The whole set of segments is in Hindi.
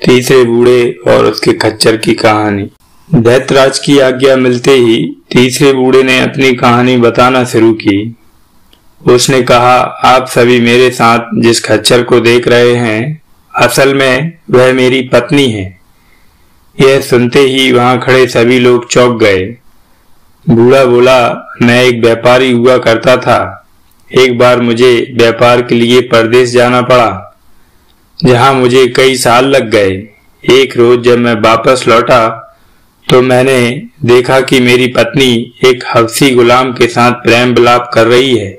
तीसरे बूढ़े और उसके खच्चर की कहानी। दैत्यराज की आज्ञा मिलते ही तीसरे बूढ़े ने अपनी कहानी बताना शुरू की। उसने कहा, आप सभी मेरे साथ जिस खच्चर को देख रहे हैं, असल में वह मेरी पत्नी है। यह सुनते ही वहां खड़े सभी लोग चौंक गए। बूढ़ा बोला, मैं एक व्यापारी हुआ करता था। एक बार मुझे व्यापार के लिए परदेश जाना पड़ा, जहां मुझे कई साल लग गए। एक रोज जब मैं वापस लौटा तो मैंने देखा कि मेरी पत्नी एक हबशी गुलाम के साथ प्रेम विलाप कर रही है।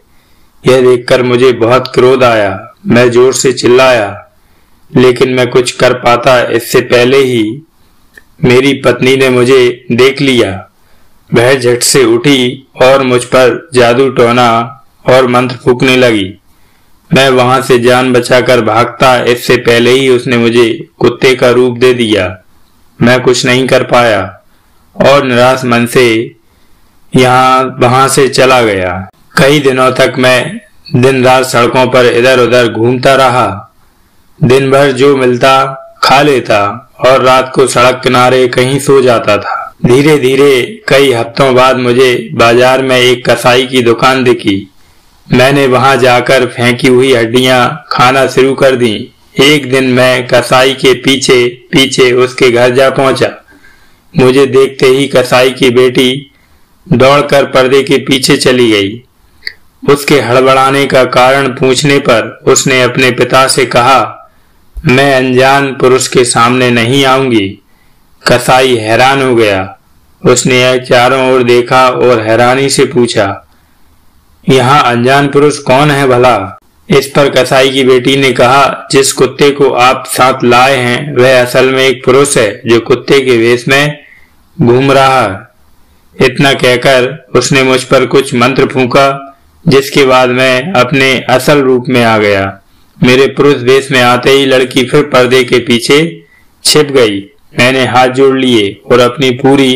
यह देखकर मुझे बहुत क्रोध आया। मैं जोर से चिल्लाया, लेकिन मैं कुछ कर पाता इससे पहले ही मेरी पत्नी ने मुझे देख लिया। वह झट से उठी और मुझ पर जादू टोना और मंत्र फूंकने लगी। मैं वहां से जान बचाकर भागता इससे पहले ही उसने मुझे कुत्ते का रूप दे दिया। मैं कुछ नहीं कर पाया और निराश मन से वहां से चला गया। कई दिनों तक मैं दिन रात सड़कों पर इधर उधर घूमता रहा। दिन भर जो मिलता खा लेता और रात को सड़क किनारे कहीं सो जाता था। धीरे धीरे कई हफ्तों बाद मुझे बाजार में एक कसाई की दुकान दिखी। मैंने वहां जाकर फेंकी हुई हड्डियां खाना शुरू कर दी। एक दिन मैं कसाई के पीछे पीछे उसके घर जा पहुंचा। मुझे देखते ही कसाई की बेटी दौड़कर पर्दे के पीछे चली गई। उसके हड़बड़ाने का कारण पूछने पर उसने अपने पिता से कहा, मैं अनजान पुरुष के सामने नहीं आऊंगी। कसाई हैरान हो गया। उसने चारों ओर देखा और हैरानी से पूछा, यहाँ अनजान पुरुष कौन है भला? इस पर कसाई की बेटी ने कहा, जिस कुत्ते को आप साथ लाए हैं वह असल में एक पुरुष है जो कुत्ते के वेश में घूम रहा है। इतना कहकर उसने मुझ पर कुछ मंत्र फूंका, जिसके बाद मैं अपने असल रूप में आ गया। मेरे पुरुष वेश में आते ही लड़की फिर पर्दे के पीछे छिप गई। मैंने हाथ जोड़ लिए और अपनी पूरी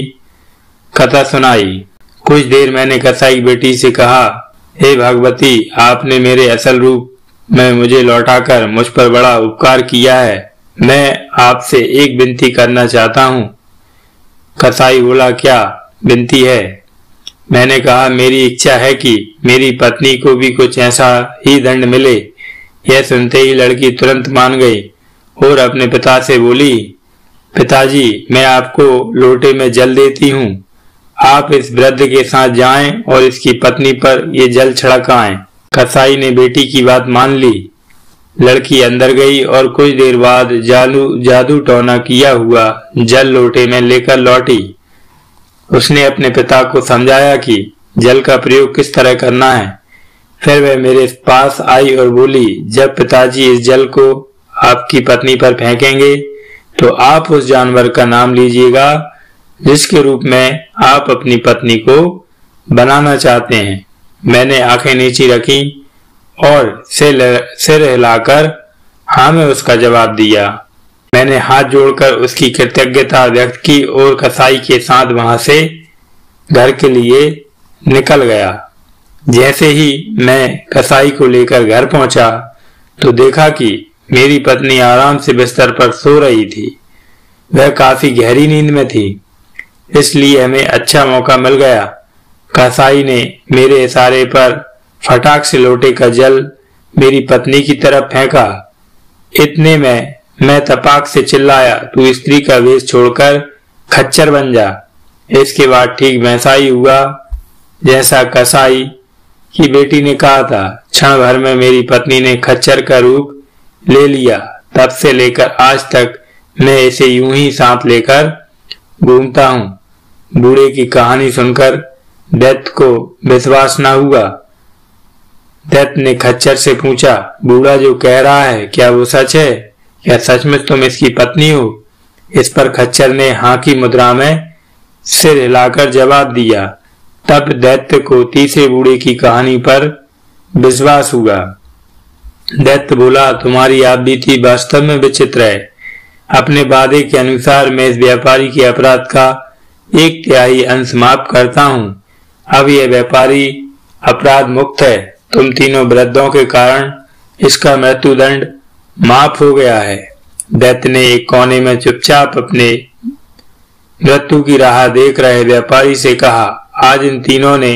कथा सुनाई। कुछ देर मैंने कसाई बेटी से कहा, हे भगवती, आपने मेरे असल रूप में मुझे लौटाकर मुझ पर बड़ा उपकार किया है। मैं आपसे एक विनती करना चाहता हूँ। कसाई बोला, क्या विनती है? मैंने कहा, मेरी इच्छा है कि मेरी पत्नी को भी कुछ ऐसा ही दंड मिले। यह सुनते ही लड़की तुरंत मान गई और अपने पिता से बोली, पिताजी, मैं आपको लोटे में जल देती हूँ। आप इस वृद्ध के साथ जाएं और इसकी पत्नी पर ये जल छिड़काएं। कसाई ने बेटी की बात मान ली। लड़की अंदर गई और कुछ देर बाद जादू टोना किया हुआ जल लोटे में लेकर लौटी। उसने अपने पिता को समझाया कि जल का प्रयोग किस तरह करना है। फिर वह मेरे पास आई और बोली, जब पिताजी इस जल को आपकी पत्नी पर फेंकेंगे तो आप उस जानवर का नाम लीजिएगा जिसके रूप में आप अपनी पत्नी को बनाना चाहते हैं। मैंने आंखें नीची रखी और सिर हिलाकर हाँ में उसका जवाब दिया। मैंने हाथ जोड़कर उसकी कृतज्ञता व्यक्त की और कसाई के साथ वहां से घर के लिए निकल गया। जैसे ही मैं कसाई को लेकर घर पहुंचा तो देखा कि मेरी पत्नी आराम से बिस्तर पर सो रही थी। वह काफी गहरी नींद में थी, इसलिए हमें अच्छा मौका मिल गया। कसाई ने मेरे इशारे पर फटाक से लोटे का जल मेरी पत्नी की तरफ फेंका। इतने में मैं तपाक से चिल्लाया, तू स्त्री का वेश छोड़कर खच्चर बन जा। इसके बाद ठीक वैसा ही हुआ जैसा कसाई की बेटी ने कहा था। क्षण भर में मेरी पत्नी ने खच्चर का रूप ले लिया। तब से लेकर आज तक मैं इसे यूं ही साथ लेकर घूमता हूँ। बूढ़े की कहानी सुनकर दैत्य को विश्वास न हुआ। दैत्य ने खच्चर से पूछा, बूढ़ा जो कह रहा है क्या वो सच है? क्या सचमुच तुम इसकी पत्नी हो? इस पर खच्चर ने हाँ की मुद्रा में सिर हिलाकर जवाब दिया। तब दैत्य को तीसरे बूढ़े की कहानी पर विश्वास हुआ। दैत्य बोला, तुम्हारी आपबीती वास्तव में विचित्र है। अपने वादे के अनुसार मैं इस व्यापारी के अपराध का 1/3 अंश माफ करता हूँ। अब यह व्यापारी अपराध मुक्त है। तुम तीनों वृद्धों के कारण इसका मृत्युदंड माफ हो गया है। दैत्य ने एक कोने में चुपचाप अपने मृत्यु की राह देख रहे व्यापारी से कहा, आज इन तीनों ने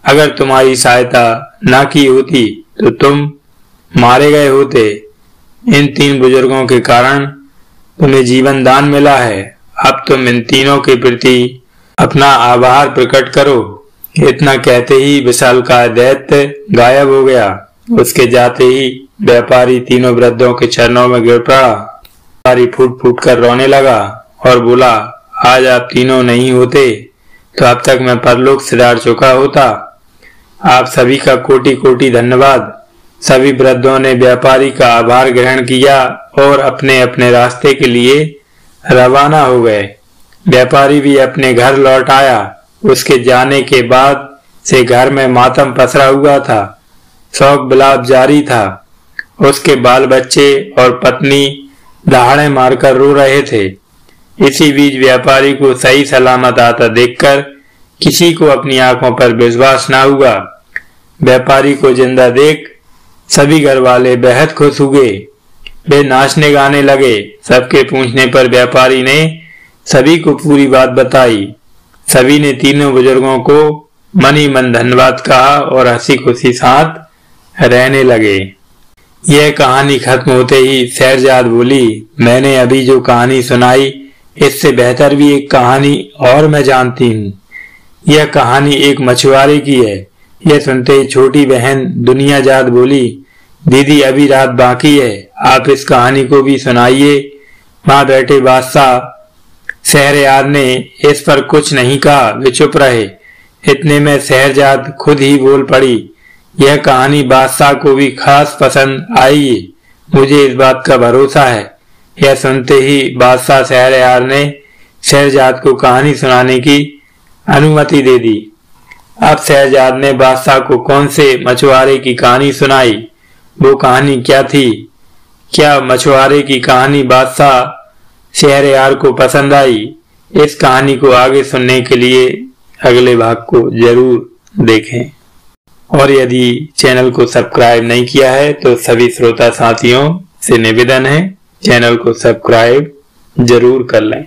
अगर तुम्हारी सहायता ना की होती तो तुम मारे गए होते। इन तीन बुजुर्गों के कारण तुम्हें जीवन दान मिला है। अब तुम इन तीनों के प्रति अपना आभार प्रकट करो। इतना कहते ही विशालकाय दैत्य गायब हो गया। उसके जाते ही व्यापारी तीनों वृद्धों के चरणों में गिर पड़ा। व्यापारी फूट फूट कर रोने लगा और बोला, आज आप तीनों नहीं होते तो अब तक मैं परलोक सिधार चुका होता। आप सभी का कोटि कोटि धन्यवाद। सभी वृद्धों ने व्यापारी का आभार ग्रहण किया और अपने अपने रास्ते के लिए रवाना हो गए। व्यापारी भी अपने घर लौट आया। उसके जाने के बाद से घर में मातम पसरा हुआ था। शोक विलाप जारी था। उसके बाल बच्चे और पत्नी दहाड़े मारकर रो रहे थे। इसी बीच व्यापारी को सही सलामत आता देखकर किसी को अपनी आंखों पर विश्वास न हुआ। व्यापारी को जिंदा देख सभी घर वाले बेहद खुश हुए। वे नाचने गाने लगे। सबके पूछने पर व्यापारी ने सभी को पूरी बात बताई। सभी ने तीनों बुजुर्गों को मन ही मन धन्यवाद कहा और हंसी खुशी साथ रहने लगे। यह कहानी खत्म होते ही शहरजाद बोली, मैंने अभी जो कहानी सुनाई इससे बेहतर भी एक कहानी और मैं जानती हूँ। यह कहानी एक मछुआरे की है। यह सुनते ही छोटी बहन दुनियाजाद बोली, दीदी अभी रात बाकी है, आप इस कहानी को भी सुनाइए। वहां बैठे बादशाह शहरयार ने इस पर कुछ नहीं कहा, वे चुप रहे। इतने में शहरजाद खुद ही बोल पड़ी, यह कहानी बादशाह को भी खास पसंद आई, मुझे इस बात का भरोसा है। यह सुनते ही बादशाह शहरयार ने शहरजाद को कहानी सुनाने की अनुमति दे दी। अब शहरजाद ने बादशाह को कौन से मछुआरे की कहानी सुनाई। वो कहानी क्या थी? क्या मछुआरे की कहानी बादशाह शहरयार को पसंद आई? इस कहानी को आगे सुनने के लिए अगले भाग को जरूर देखें। और यदि चैनल को सब्सक्राइब नहीं किया है तो सभी श्रोता साथियों से निवेदन है चैनल को सब्सक्राइब जरूर कर लें।